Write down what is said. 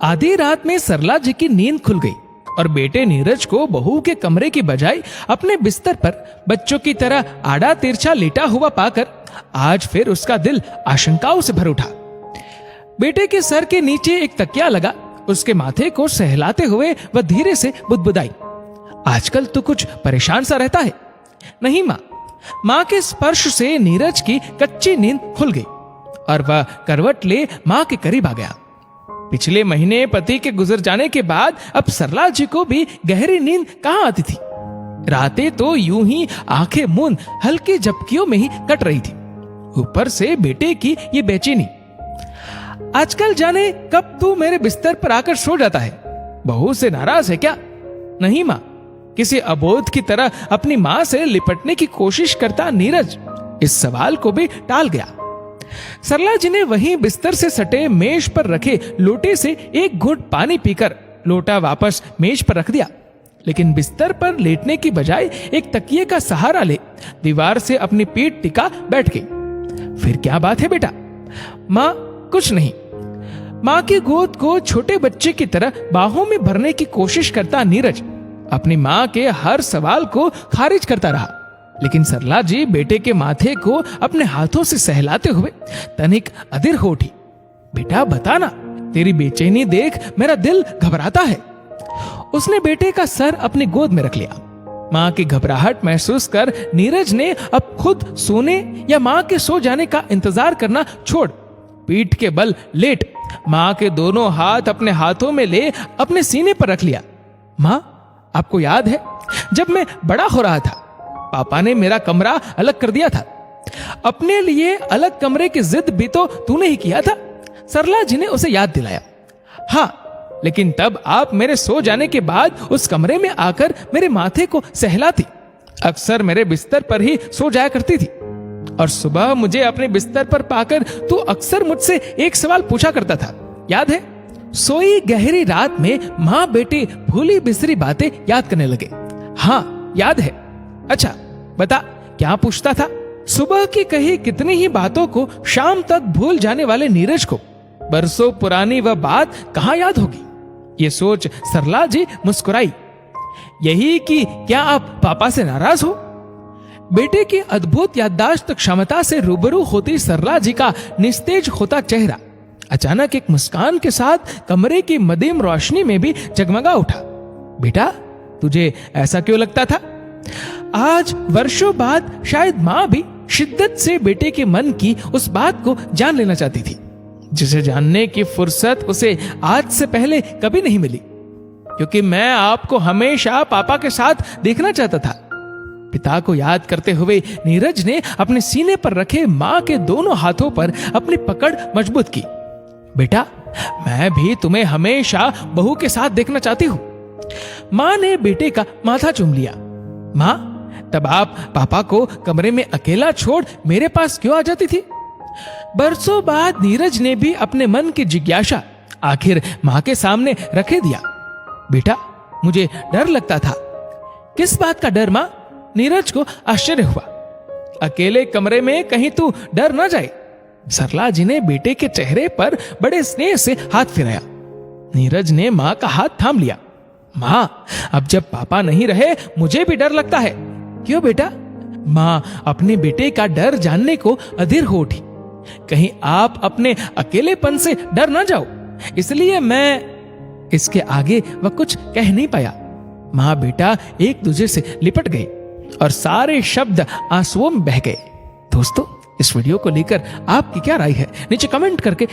आधी रात में सरला जी की नींद खुल गई और बेटे नीरज को बहू के कमरे की बजाय अपने बिस्तर पर बच्चों की तरह आड़ा तिरछा लेटा हुआ पाकर आज फिर उसका दिल आशंकाओं से भर उठा। बेटे के सर के नीचे एक तकिया लगा, उसके माथे को सहलाते हुए वह धीरे से बुदबुदाई, आजकल तो कुछ परेशान सा रहता है। नहीं माँ। माँ के स्पर्श से नीरज की कच्ची नींद खुल गई और वह करवट ले माँ के करीब आ गया। पिछले महीने पति के गुजर जाने के बाद अब सरला जी को भी गहरी नींद कहाँ आती थी। रातें तो यूं ही आंखें मूंद हल्की झपकियों में ही कट रही थी, ऊपर से बेटे की ये बेचैनी। आजकल जाने कब तू मेरे बिस्तर पर आकर सो जाता है, बहू से नाराज है क्या? नहीं माँ। किसी अबोध की तरह अपनी माँ से लिपटने की कोशिश करता नीरज इस सवाल को भी टाल गया। सरला जी ने वहीं बिस्तर से सटे मेज पर रखे लोटे से एक घूंट पानी पीकर लोटा वापस मेज पर रख दिया, लेकिन बिस्तर पर लेटने की बजाय एक तकिए का सहारा ले दीवार से अपनी पीठ टिका बैठ गई। फिर क्या बात है बेटा? माँ कुछ नहीं। माँ की गोद को छोटे बच्चे की तरह बाहों में भरने की कोशिश करता नीरज अपनी माँ के हर सवाल को खारिज करता रहा, लेकिन सरला जी बेटे के माथे को अपने हाथों से सहलाते हुए तनिक अधीर हो उठी। बेटा बता ना, तेरी बेचैनी देख मेरा दिल घबराता है। उसने बेटे का सर अपनी गोद में रख लिया। माँ की घबराहट महसूस कर नीरज ने अब खुद सोने या माँ के सो जाने का इंतजार करना छोड़ पीठ के बल लेट माँ के दोनों हाथ अपने हाथों में ले अपने सीने पर रख लिया। माँ, आपको याद है जब मैं बड़ा हो रहा था, पापा ने मेरा कमरा अलग कर दिया था। अपने लिए अलग कमरे की जिद भी तो तूने ही किया था। सरला जी ने उसे याद दिलाया। हाँ, लेकिन तब आप मेरे सो जाने के बाद उस कमरे में आकर मेरे माथे को सहलाती, अक्सर मेरे बिस्तर पर ही सो जाया करती थी और सुबह मुझे अपने बिस्तर पर पाकर तू अक्सर मुझसे एक सवाल पूछा करता था, याद है? सोई गहरी रात में माँ बेटे भूली बिसरी बातें याद करने लगे। हाँ याद है। अच्छा बता, क्या पूछता था? सुबह की कही कितनी ही बातों को शाम तक भूल जाने वाले नीरज को बरसों पुरानी वह बात कहाँ याद होगी? ये सोच सरला जी मुस्कुराई। यही कि क्या आप पापा से नाराज हो? बेटे की अद्भुत याददाश्त क्षमता से रूबरू होती सरला जी का निस्तेज होता चेहरा अचानक एक मुस्कान के साथ कमरे की मध्यम रोशनी में भी जगमगा उठा। बेटा, तुझे ऐसा क्यों लगता था? आज वर्षों बाद शायद माँ भी शिद्दत से बेटे के मन की उस बात को जान लेना चाहती थी, जिसे जानने की फुर्सत उसे आज से पहले कभी नहीं मिली, क्योंकि मैं आपको हमेशा पापा के साथ देखना चाहता था। पिता को याद करते हुए नीरज ने अपने सीने पर रखे माँ के दोनों हाथों पर अपनी पकड़ मजबूत की। बेटा, मैं भी तुम्हें हमेशा बहू के साथ देखना चाहती हूँ। माँ ने बेटे का माथा चूम लिया। माँ, तब आप पापा को कमरे में अकेला छोड़ मेरे पास क्यों आ जाती थी? बरसों बाद नीरज ने भी अपने मन की जिज्ञासा आखिर माँ के सामने रखे दिया। बेटा, मुझे डर लगता था। किस बात का डर माँ? नीरज को आश्चर्य हुआ। अकेले कमरे में कहीं तू डर ना जाए। सरला जी ने बेटे के चेहरे पर बड़े स्नेह से हाथ फिराया। नीरज ने माँ का हाथ थाम लिया। माँ, अब जब पापा नहीं रहे मुझे भी डर लगता है। क्यों बेटा? माँ अपने बेटे का डर जानने को अधीर हो उठी। कहीं आप अपने अकेलेपन से डर ना जाओ, इसलिए मैं। इसके आगे वह कुछ कह नहीं पाया। माँ बेटा एक दूसरे से लिपट गए और सारे शब्द आंसुओं में बह गए। दोस्तों, इस वीडियो को लेकर आपकी क्या राय है नीचे कमेंट करके